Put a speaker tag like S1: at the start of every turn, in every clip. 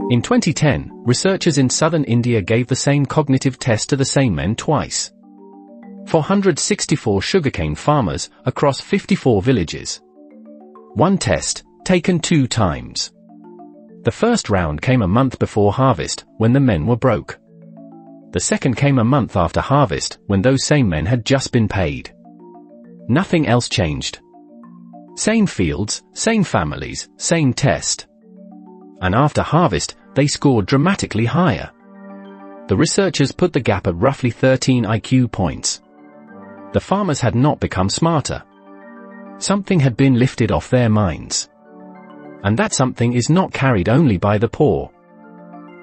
S1: In 2010, researchers in southern India gave the same cognitive test to the same men twice. 464 sugarcane farmers across 54 villages. One test, taken 2 times. The first round came a month before harvest, when the men were broke. The second came a month after harvest, when those same men had just been paid. Nothing else changed. Same fields, same families, same test. And after harvest, they scored dramatically higher. The researchers put the gap at roughly 13 IQ points. The farmers had not become smarter. Something had been lifted off their minds. And that something is not carried only by the poor.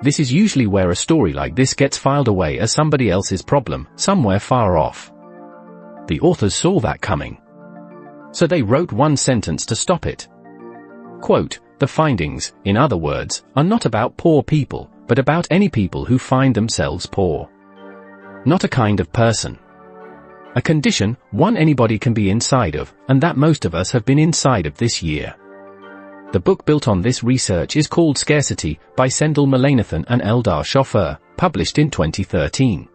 S1: This is usually where a story like this gets filed away as somebody else's problem, somewhere far off. The authors saw that coming. So they wrote one sentence to stop it. Quote, "The findings, in other words, are not about poor people, but about any people who find themselves poor. Not a kind of person. A condition, one anybody can be inside of, and that most of us have been inside of this year." The book built on this research is called Scarcity, by Sendhil, Mullainathan and Eldar Shafir, published in 2013.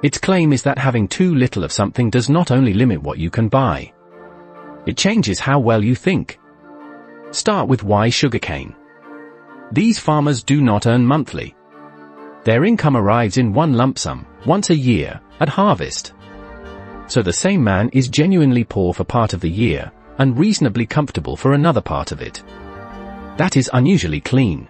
S1: Its claim is that having too little of something does not only limit what you can buy. It changes how well you think. Start with why sugarcane. These farmers do not earn monthly. Their income arrives in one lump sum, once a year, at harvest. So the same man is genuinely poor for part of the year, and reasonably comfortable for another part of it. That is unusually clean.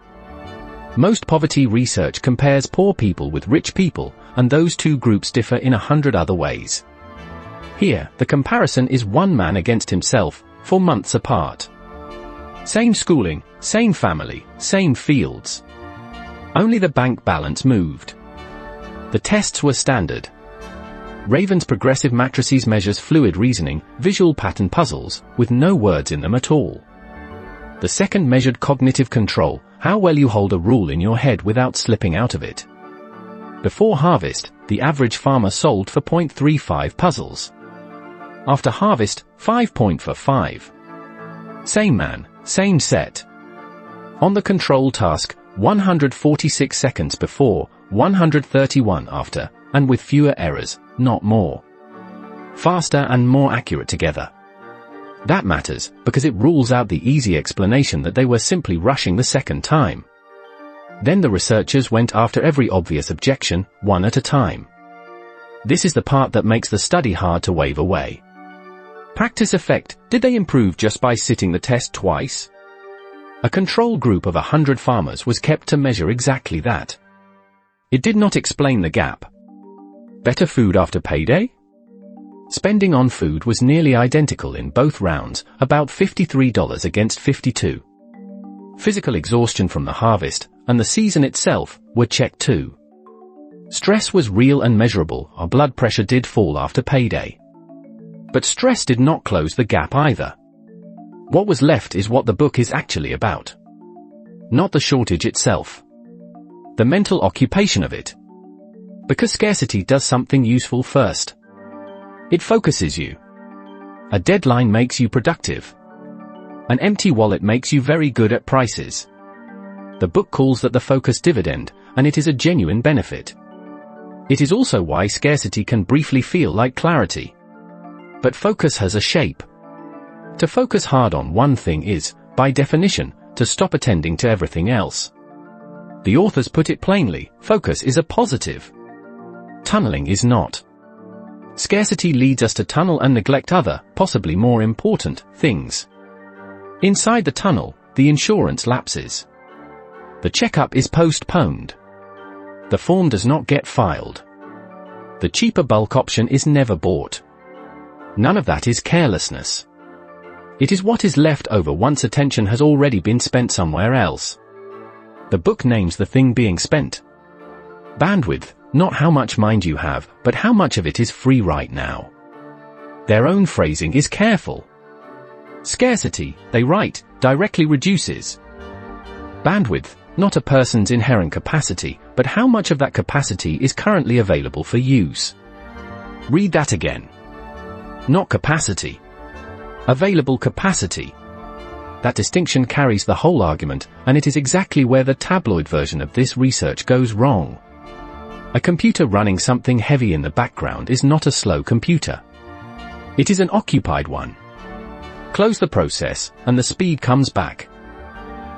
S1: Most poverty research compares poor people with rich people, and those two groups differ in 100 other ways. Here, the comparison is one man against himself, for months apart. Same schooling, same family, same fields. Only the bank balance moved. The tests were standard. Raven's progressive matrices measures fluid reasoning, visual pattern puzzles, with no words in them at all. The second measured cognitive control, how well you hold a rule in your head without slipping out of it. Before harvest, the average farmer sold for 0.35 puzzles. After harvest, 5.45. Same man, same set. On the control task, 146 seconds before, 131 after, and with fewer errors, not more. Faster and more accurate together. That matters, because it rules out the easy explanation that they were simply rushing the second time. Then the researchers went after every obvious objection, one at a time. This is the part that makes the study hard to wave away. Practice effect: did they improve just by sitting the test twice? A control group of 100 farmers was kept to measure exactly that. It did not explain the gap. Better food after payday? Spending on food was nearly identical in both rounds, about $53 against $52. Physical exhaustion from the harvest, and the season itself, were checked too. Stress was real and measurable. Our blood pressure did fall after payday. But stress did not close the gap either. What was left is what the book is actually about. Not the shortage itself. The mental occupation of it. Because scarcity does something useful first. It focuses you. A deadline makes you productive. An empty wallet makes you very good at prices. The book calls that the focus dividend, and it is a genuine benefit. It is also why scarcity can briefly feel like clarity. But focus has a shape. To focus hard on one thing is, by definition, to stop attending to everything else. The authors put it plainly: focus is a positive. Tunneling is not. Scarcity leads us to tunnel and neglect other, possibly more important, things. Inside the tunnel, the insurance lapses. The checkup is postponed. The form does not get filed. The cheaper bulk option is never bought. None of that is carelessness. It is what is left over once attention has already been spent somewhere else. The book names the thing being spent. Bandwidth, not how much mind you have, but how much of it is free right now. Their own phrasing is careful. Scarcity, they write, directly reduces bandwidth, not a person's inherent capacity, but how much of that capacity is currently available for use. Read that again. Not capacity. Available capacity. That distinction carries the whole argument, and it is exactly where the tabloid version of this research goes wrong. A computer running something heavy in the background is not a slow computer. It is an occupied one. Close the process, and the speed comes back.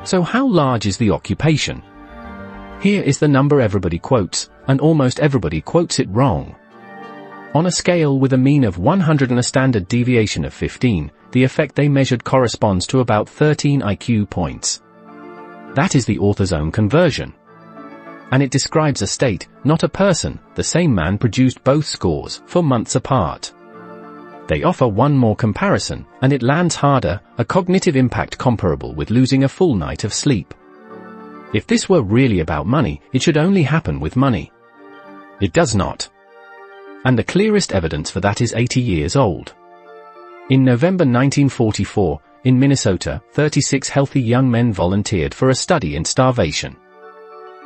S1: So how large is the occupation? Here is the number everybody quotes, and almost everybody quotes it wrong. On a scale with a mean of 100 and a standard deviation of 15, the effect they measured corresponds to about 13 IQ points. That is the author's own conversion. And it describes a state, not a person. The same man produced both scores, for months apart. They offer one more comparison, and it lands harder, a cognitive impact comparable with losing a full night of sleep. If this were really about money, it should only happen with money. It does not. And the clearest evidence for that is 80 years old. In November 1944, in Minnesota, 36 healthy young men volunteered for a study in starvation.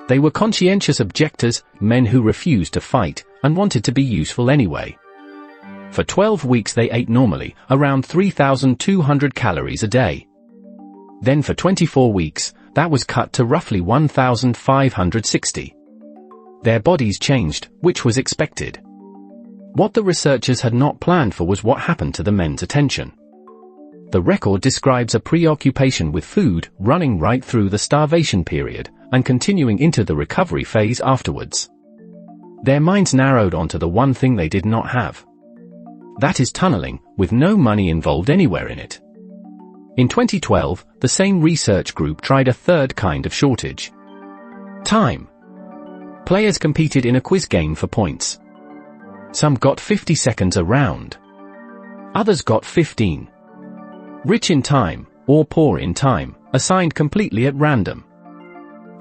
S1: They were conscientious objectors, men who refused to fight, and wanted to be useful anyway. For 12 weeks they ate normally, around 3,200 calories a day. Then for 24 weeks, that was cut to roughly 1,560. Their bodies changed, which was expected. What the researchers had not planned for was what happened to the men's attention. The record describes a preoccupation with food, running right through the starvation period, and continuing into the recovery phase afterwards. Their minds narrowed onto the one thing they did not have. That is tunneling, with no money involved anywhere in it. In 2012, the same research group tried a third kind of shortage. Time. Players competed in a quiz game for points. Some got 50 seconds a round. Others got 15. Rich in time, or poor in time, assigned completely at random.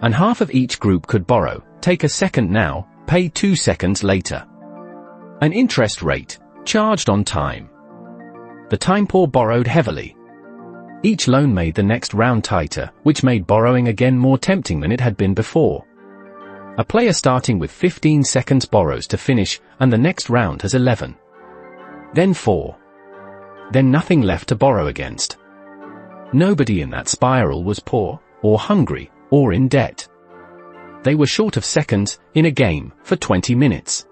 S1: And half of each group could borrow, take a second now, pay 2 seconds later. An interest rate, charged on time. The time poor borrowed heavily. Each loan made the next round tighter, which made borrowing again more tempting than it had been before. A player starting with 15 seconds borrows to finish, and the next round has 11. Then 4. Then nothing left to borrow against. Nobody in that spiral was poor, or hungry, or in debt. They were short of seconds, in a game, for 20 minutes.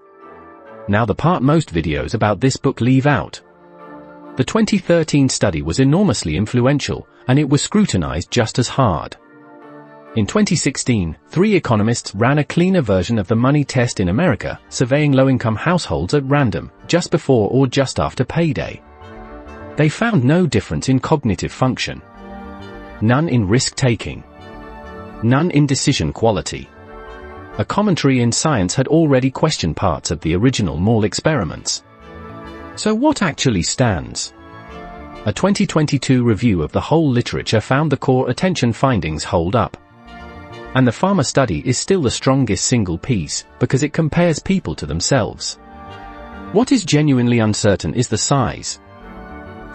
S1: Now the part most videos about this book leave out. The 2013 study was enormously influential, and it was scrutinized just as hard. In 2016, 3 economists ran a cleaner version of the money test in America, surveying low-income households at random, just before or just after payday. They found no difference in cognitive function. None in risk-taking. None in decision quality. A commentary in Science had already questioned parts of the original Mall experiments. So what actually stands? A 2022 review of the whole literature found the core attention findings hold up. And the farmer study is still the strongest single piece, because it compares people to themselves. What is genuinely uncertain is the size.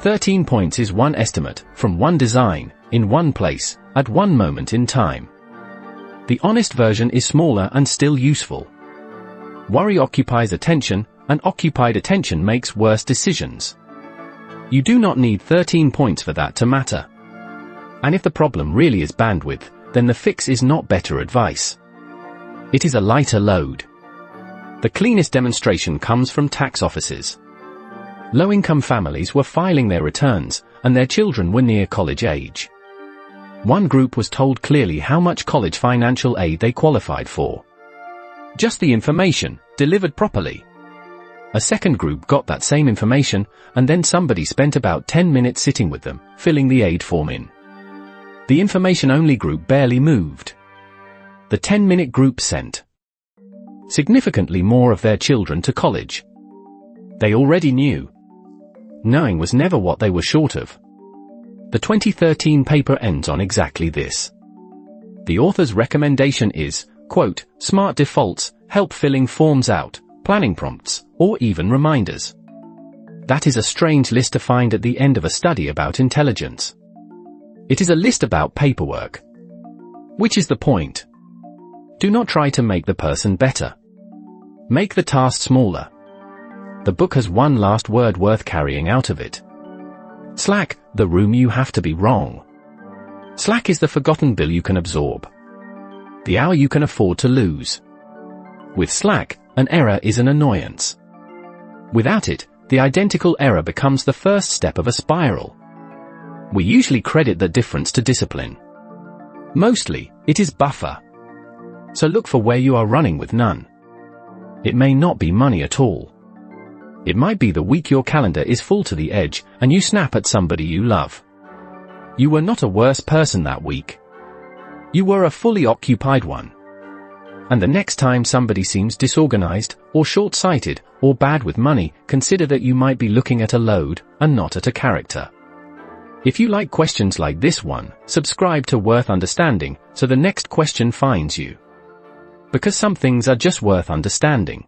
S1: 13 points is one estimate, from one design, in one place, at one moment in time. The honest version is smaller and still useful. Worry occupies attention, and occupied attention makes worse decisions. You do not need 13 points for that to matter. And if the problem really is bandwidth, then the fix is not better advice. It is a lighter load. The cleanest demonstration comes from tax offices. Low-income families were filing their returns, and their children were near college age. One group was told clearly how much college financial aid they qualified for. Just the information, delivered properly. A second group got that same information, and then somebody spent about 10 minutes sitting with them, filling the aid form in. The information-only group barely moved. The 10-minute group sent significantly more of their children to college. They already knew. Knowing was never what they were short of. The 2013 paper ends on exactly this. The author's recommendation is, quote, smart defaults, help filling forms out, planning prompts, or even reminders. That is a strange list to find at the end of a study about intelligence. It is a list about paperwork. Which is the point? Do not try to make the person better. Make the task smaller. The book has one last word worth carrying out of it. Slack, the room you have to be wrong. Slack is the forgotten bill you can absorb. The hour you can afford to lose. With slack, an error is an annoyance. Without it, the identical error becomes the first step of a spiral. We usually credit that difference to discipline. Mostly, it is buffer. So look for where you are running with none. It may not be money at all. It might be the week your calendar is full to the edge, and you snap at somebody you love. You were not a worse person that week. You were a fully occupied one. And the next time somebody seems disorganized, or short-sighted, or bad with money, consider that you might be looking at a load, and not at a character. If you like questions like this one, subscribe to Worth Understanding, so the next question finds you. Because some things are just worth understanding.